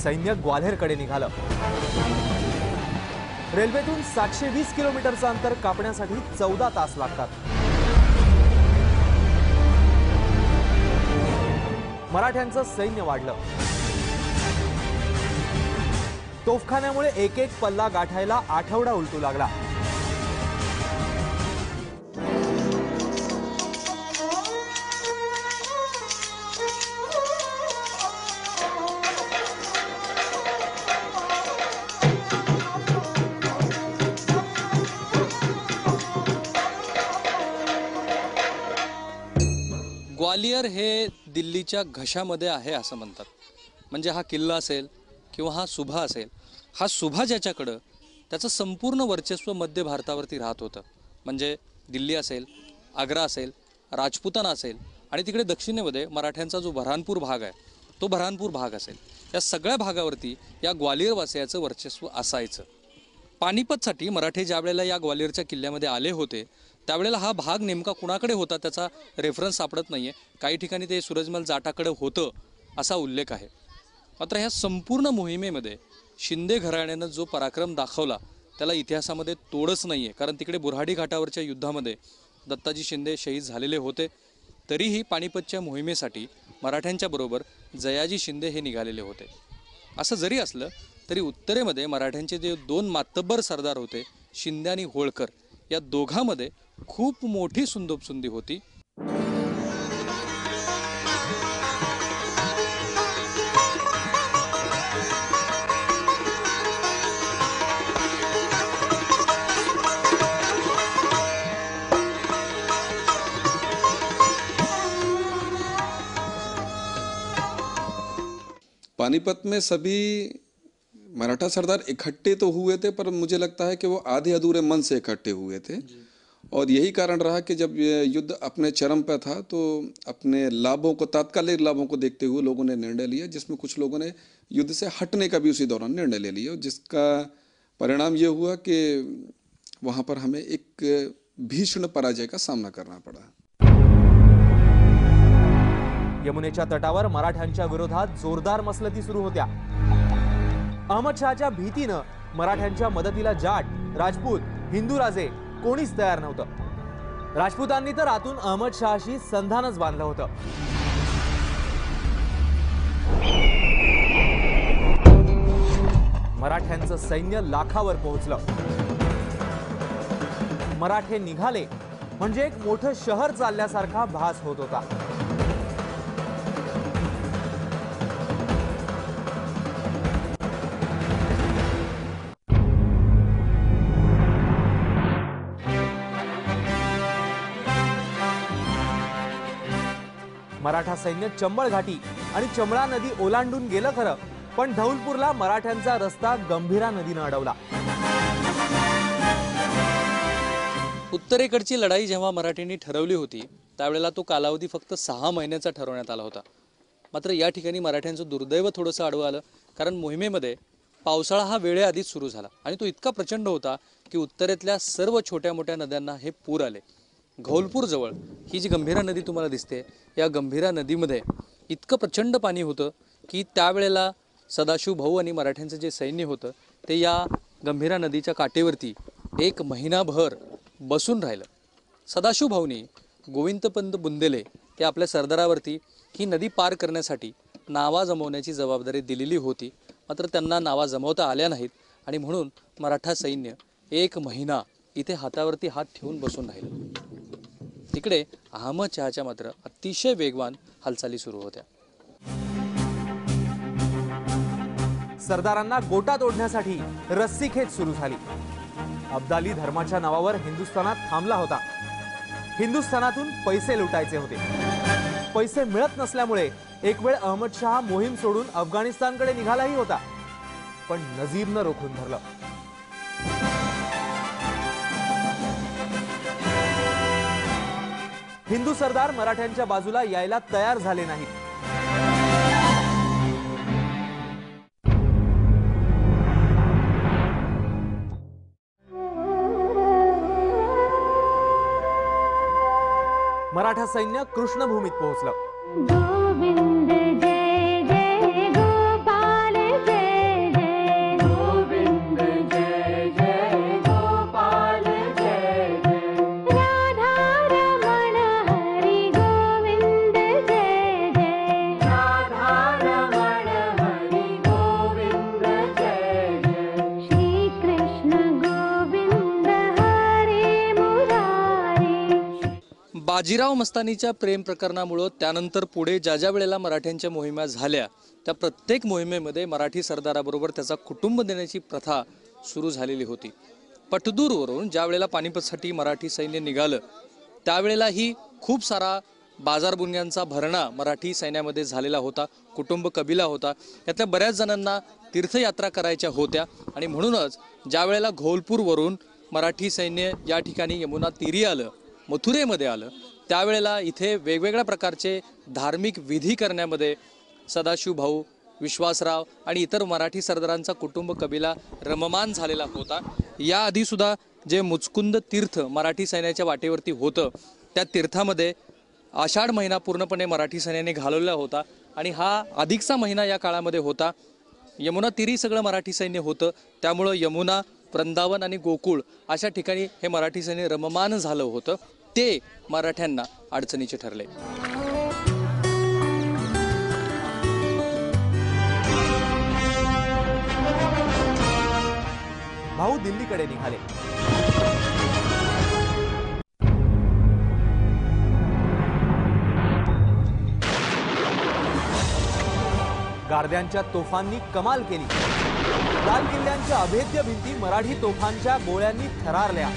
सैन्य ग्वाल्हेरकडे निघालं। रेल्वेतून 720 किलोमीटरचं अंतर कापण्यासाठी 14 तास लागतात। मराठ्यांचं सैन्य वाढलं। तोफखान्यामुळे एक एक पल्ला गाठायला आठवडा उलटू लागला। ग्वालियर हे दिल्लीच्या घशामध्ये आहे असं म्हणतात। म्हणजे हा किल्ला असेल किंवा हा सुभा असेल, हा सुभा ज्याच्याकडं त्याचं संपूर्ण वर्चस्व मध्य भारतावरती राहत होतं। म्हणजे दिल्ली असेल, आग्रा असेल, राजपुताना असेल आणि तिकडे दक्षिणेमध्ये मराठ्यांचा जो बऱ्हाणपूर भाग आहे तो बऱ्हाणपूर भाग असेल, या सगळ्या भागावरती या ग्वालियर वासियाचं वर्चस्व असायचं। पानिपतसाठी मराठे ज्या वेळेला या ग्वालियरच्या किल्ल्यामध्ये आले होते त्यावेळेला हा भाग नेमका कुणाकडे होता त्याचा रेफरन्स सापडत नाहीये। काही ठिकाणी ते सूरजमल जाटाकडे होतं असा उल्लेख आहे। मात्र ह्या संपूर्ण मोहिमेमध्ये शिंदे घराण्यानं जो पराक्रम दाखवला त्याला इतिहासामध्ये तोडच नाहीये। कारण तिकडे बुऱ्हाडी घाटावरच्या युद्धामध्ये दत्ताजी शिंदे शहीद झालेले होते, तरीही पानिपतच्या मोहिमेसाठी मराठ्यांच्या बरोबर जयाजी शिंदे हे निघालेले होते। असं जरी असलं तरी उत्तरेमध्ये मराठ्यांचे जे दोन मातब्बर सरदार होते, शिंदे आणि होळकर, या दोघांमध्ये खूप मोठी सुंदोपसुंदी होती। पानीपत में सभी मराठा सरदार इकट्ठे तो हुए थे, पर मुझे लगता है कि वो आधे अधूरे मन से इकट्ठे हुए थे। और यही कारण रहा कि जब ये युद्ध अपने चरम पर था तो अपने लाभों को, तात्कालिक लाभों को देखते हुए लोगों ने निर्णय लिया, जिसमें कुछ लोगों ने युद्ध से हटने का भी उसी दौरान निर्णय ले लिया, जिसका परिणाम ये हुआ कि वहाँ पर हमें एक भीषण पराजय का सामना करना पड़ा। यमुनेच्या तटावर मराठ्यांच्या विरोधात जोरदार मसलती सुरू होत्या। अहमद शहाच्या भीतीनं मराठ्यांच्या मदतीला जाट, राजपूत, हिंदू राजे कोणीच तयार नव्हतं। राजपूतांनी तर आतून अहमद शहाशी संधानच बांधलं होतं। मराठ्यांचं सैन्य लाखावर पोहोचलं। मराठे निघाले म्हणजे एक मोठं शहर चालल्यासारखा भास होत होता। मराठा सैन्य चंबळ घाटी आणि चमळा नदी ओलांडून गेलं खरं, पण धौलपूरला मराठ्यांचा रस्ता गंभीरा नदीनं अडवला। उत्तरेकडची लढाई जेव्हा मराठ्यांनी ठरवली होती त्यावेळेला तो कालावधी फक्त 6 महिन्याचा ठरवण्यात आला होता। मात्र या ठिकाणी मराठ्यांचं दुर्दैव थोडंसं आडवं आलं, कारण मोहिमेमध्ये पावसाळा हा वेळेआधीच सुरू झाला आणि तो इतका प्रचंड होता की उत्तरेतल्या सर्व छोट्या मोठ्या नद्यांना हे पूर आले। घौलपूर जवळ ही जी गंभीरा नदी तुम्हाला दिसते, या गंभीरा नदीमध्ये इतकं प्रचंड पाणी होतं की त्यावेळेला सदाशिव भाऊ आणि मराठ्यांचं जे सैन्य होतं ते या गंभीरा नदीच्या काठेवरती 1 महिनाभर बसून राहिलं। सदाशिव भाऊनी गोविंदपंत बुंदेले हे आपल्या सरदारावरती ही नदी पार करण्यासाठी नावा जमवण्याची जबाबदारी दिलेली होती, मात्र त्यांना नावा जमवता आल्या नाहीत आणि म्हणून मराठा सैन्य 1 महिना इथे हातावरती हात ठेवून बसून राहिलं। तिकडे अहमद शहाच्या मात्र अतिशय वेगवान हालचाली सुरू होत्या। सरदारांना गोटात ओढण्यासाठी रस्सीखेच सुरू झाली। अब्दाली धर्माच्या नावावर हिंदुस्थानात थांबला होता। हिंदुस्थानातून पैसे लुटायचे होते। पैसे मिळत नसल्यामुळे एक वेळ अहमद शहा मोहीम सोडून अफगाणिस्तानकडे निघालाही होता, पण नजीबनं रोखून धरलं। हिंदू सरदार मराठ्यांच्या बाजूला यायला तयार झाले नाहीत। मराठा सैन्य कृष्णभूमीत पोहोचलं। गोविंद जय जय गोपाल जय बाजीराव मस्तानीच्या प्रेम प्रकरणामुळं त्यानंतर पुढे ज्या ज्या वेळेला मराठ्यांच्या मोहिमा झाल्या त्या प्रत्येक मोहिमेमध्ये मराठी सरदाराबरोबर त्याचा कुटुंब देण्याची प्रथा सुरू झालेली होती. पटदूरवरून ज्या वेळेला पानिपतसाठी मराठी सैन्य निघालं त्यावेळेलाही खूप सारा बाजारबुंग्यांचा भरणा मराठी सैन्यामध्ये झालेला होता. कुटुंब कबिला होता. यातल्या बऱ्याच जणांना तीर्थयात्रा करायच्या होत्या आणि म्हणूनच ज्या वेळेला घोलपूरवरून मराठी सैन्य या ठिकाणी यमुना तीरी आलं, मथुरेमध्ये आलं, त्यावेळेला इथे वेगवेगळ्या प्रकारचे धार्मिक विधी करण्यामध्ये सदाशिव भाऊ, विश्वासराव आणि इतर मराठी सरदारांचा कुटुंब कबिला रममान झालेला होता. याआधी सुद्धा जे मुचकुंद तीर्थ मराठी सैन्याच्या वाटेवरती होतं त्या तीर्थामध्ये आषाढ महिना पूर्णपणे मराठी सैन्याने घालवला होता आणि हा अधिकचा महिना या काळामध्ये होता. यमुना तीरी सगळं मराठी सैन्य होतं. त्यामुळं यमुना, वृंदावन आणि गोकुळ अशा ठिकाणी हे मराठी सैन्य रममान झालं होतं. ते मराठ्यांना अडचणीचे ठरले. भाऊ दिल्लीकडे निघाले. गार्द्यांच्या तोफांनी कमाल केली. लाल किल्ल्यांच्या अभेद्य भिंती मराठी तोफांच्या गोळ्यांनी थरारल्या.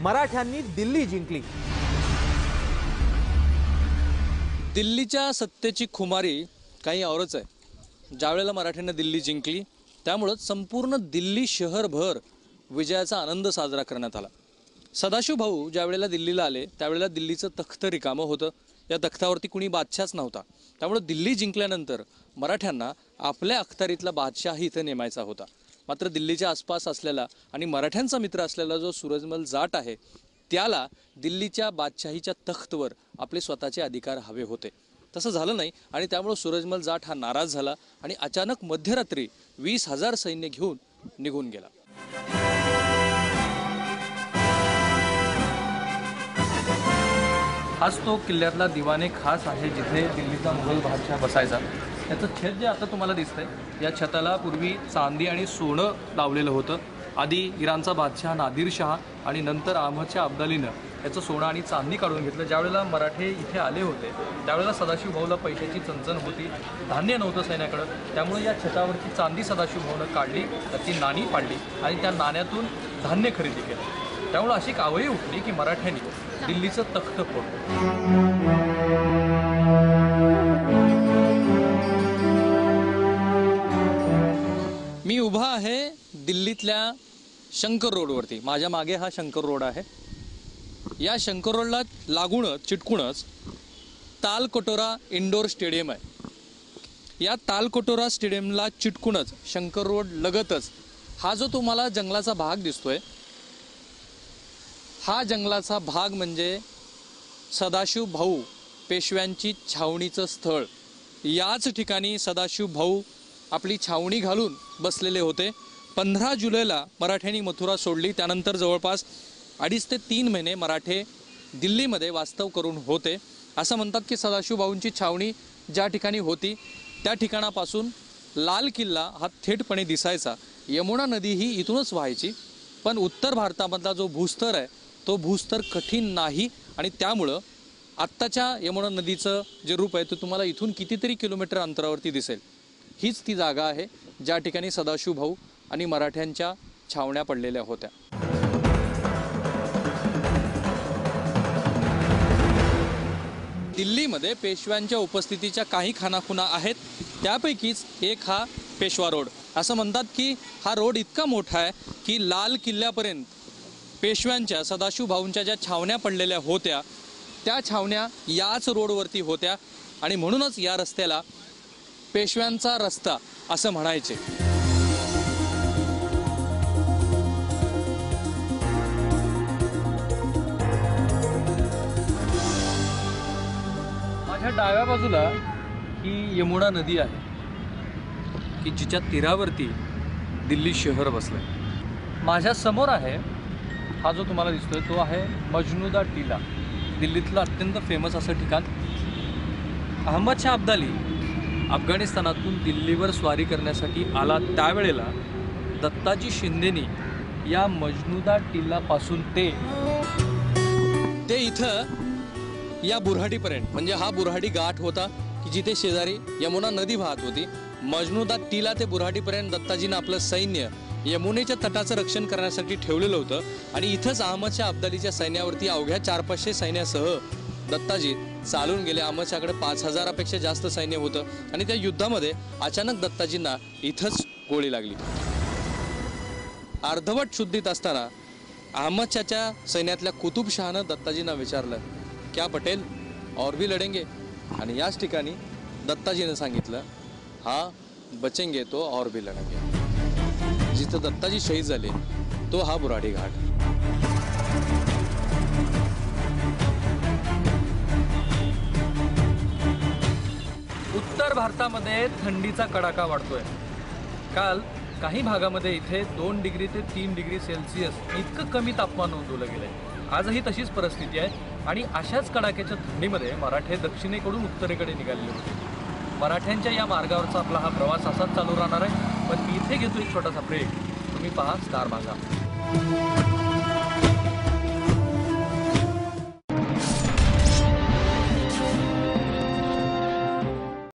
मराठ्यांनी दिल्ली जिंकली. दिल्लीच्या सत्तेची खुमारी काही औरच आहे. ज्यावेळेला मराठ्यांना दिल्ली जिंकली त्यामुळं संपूर्ण दिल्ली शहरभर विजयाचा आनंद साजरा करण्यात आला. सदाशिव भाऊ ज्या वेळेला दिल्लीला आले त्यावेळेला दिल्लीचं तख्त रिकामं होतं. या तख्तावरती कुणी बादशाहच नव्हता. त्यामुळं दिल्ली जिंकल्यानंतर मराठ्यांना आपल्या अखत्यारीतला बादशाही इथं नेमायचा होता. मात्र दिल्लीच्या आसपास असलेला आणि मराठ्यांचा मित्र असलेला जो सूरजमल जाट आहे त्याला दिल्लीच्या बादशाहीच्या तख्तवर आपले स्वतःचे अधिकार हवे होते. तसं झालं नाही आणि त्यामुळं सूरजमल जाट हा नाराज झाला आणि अचानक मध्यरात्री 20,000 सैन्य घेऊन निघून गेला. हाच तो किल्ल्यातला दिवाने खास आहे जिथे दिल्लीचा मुघल बादशाह बसायचा. त्याचं छत जे आता तुम्हाला दिसतंय या छताला पूर्वी चांदी आणि सोनं लावलेलं होतं. आधी इराणचा बादशाह नादिरशहा आणि नंतर अहमदशाह अब्दालीनं याचं सोनं आणि चांदी काढून घेतलं. ज्यावेळेला मराठे इथे आले होते त्यावेळेला सदाशिव भाऊला पैशाची चणचण होती. धान्य नव्हतं सैन्याकडं. त्यामुळे या छतावरची चांदी सदाशिव भाऊनं काढली, त्याची नाणी पाडली आणि त्या नाण्यातून धान्य खरेदी केलं. त्यामुळे अशी कावळी उठली की मराठ्यांनी दिल्लीचं तख्त फोडलं. मी उभा आहे दिल्लीतल्या शंकर रोडवरती. माझ्या मागे हा शंकर रोड आहे. या शंकर रोडला लागूनच चिटकूनच तालकटोरा इंडोर स्टेडियम आहे. या तालकटोरा स्टेडियमला चिटकूनच शंकर रोड लगतच हा जो तुम्हाला जंगलाचा भाग दिसतोय हा जंगलाचा भाग म्हणजे सदाशिव भाऊ पेशव्यांची छावणीचं स्थळ. याच ठिकाणी सदाशिव भाऊ आपली छावणी घालून बसलेले होते. 15 जुलैला मराठ्यांनी मथुरा सोडली. त्यानंतर जवळपास 2.5 ते 3 महिने मराठे दिल्लीमध्ये वास्तव करून होते. असं म्हणतात की सदाशिव भाऊंची छावणी ज्या ठिकाणी होती त्या ठिकाणापासून लाल किल्ला हा थेटपणे दिसायचा. यमुना नदी ही इथूनच व्हायची. पण उत्तर भारतामधला जो भूस्तर आहे तो भूस्तर कठीण नाही आणि त्यामुळं आत्ताच्या यमुना नदीचं जे रूप आहे ते तुम्हाला इथून कितीतरी किलोमीटर अंतरावरती दिसेल. हीच ती जागा आहे ज्या ठिकाणी सदाशिव भाऊ आणि मराठ्यांच्या छावण्या पडलेल्या होत्या. दिल्लीमध्ये पेशव्यांच्या उपस्थितीच्या काही खानाखुणा आहेत. त्यापैकीच एक हा पेशवा रोड. असं म्हणतात की हा रोड इतका मोठा आहे की लाल किल्ल्यापर्यंत पेशव्यांच्या सदाशिव भाऊंच्या ज्या छावण्या पडलेल्या होत्या त्या छावण्या याच रोडवरती होत्या आणि म्हणूनच या रस्त्याला पेशव्यांचा रस्ता असं म्हणायचे. माझ्या डाव्या बाजूला ही यमुना नदी आहे की जिच्या तीरावरती दिल्ली शहर बसलंय. माझ्या समोर आहे हा जो तुम्हाला दिसतोय तो आहे मजनुदा टीला. दिल्लीतलं अत्यंत फेमस असं ठिकाण. अहमदशाह अब्दाली अफगाणिस्तानातून दिल्लीवर स्वारी करण्यासाठी आला त्यावेळेला दत्ताजी शिंदेनी या मजनुदा टिल्लापासून ते इथं या बुऱ्हाडीपर्यंत, म्हणजे हा बुऱ्हाडी घाट होता की जिथे शेजारी यमुना नदी वाहत होती. मजनुदा टिला ते बुऱ्हाडीपर्यंत दत्ताजीनं आपलं सैन्य यमुनेच्या तटाचं रक्षण करण्यासाठी ठेवलेलं होतं. आणि इथंच अहमदशाह अब्दालीच्या सैन्यावरती अवघ्या 400-500 सैन्यासह दत्ताजी चालून गेले. अहमदशाहकडे 5000पेक्षा जास्त सैन्य होतं आणि त्या युद्धामध्ये अचानक दत्ताजींना इथंच गोळी लागली. अर्धवट शुद्धीत असताना अहमदशाहच्या सैन्यातल्या कुतुबशहानं दत्ताजींना विचारलं, क्या पटेल और भी लढेंगे? आणि याच ठिकाणी दत्ताजीनं सांगितलं, हा बचेंगे तो और भी लढेंगे. जिथं दत्ताजी शहीद झाले तो हा बुऱ्हाडी घाट. उत्तर भारतामध्ये थंडीचा कडाका वाढतोय. काल काही भागामध्ये इथे 2 डिग्री ते 3 डिग्री सेल्सिअस इतकं कमी तापमान नोंदवलं गेलंय. आजही तशीच परिस्थिती आहे आणि अशाच कडाक्याच्या थंडीमध्ये मराठे दक्षिणेकडून उत्तरेकडे निघालेले होते. मराठ्यांच्या या मार्गावरचा आपला हा प्रवास असाच चालू राहणार आहे. पण मी इथे घेतो एक छोटासा ब्रेक. तुम्ही पहा स्टार भागा.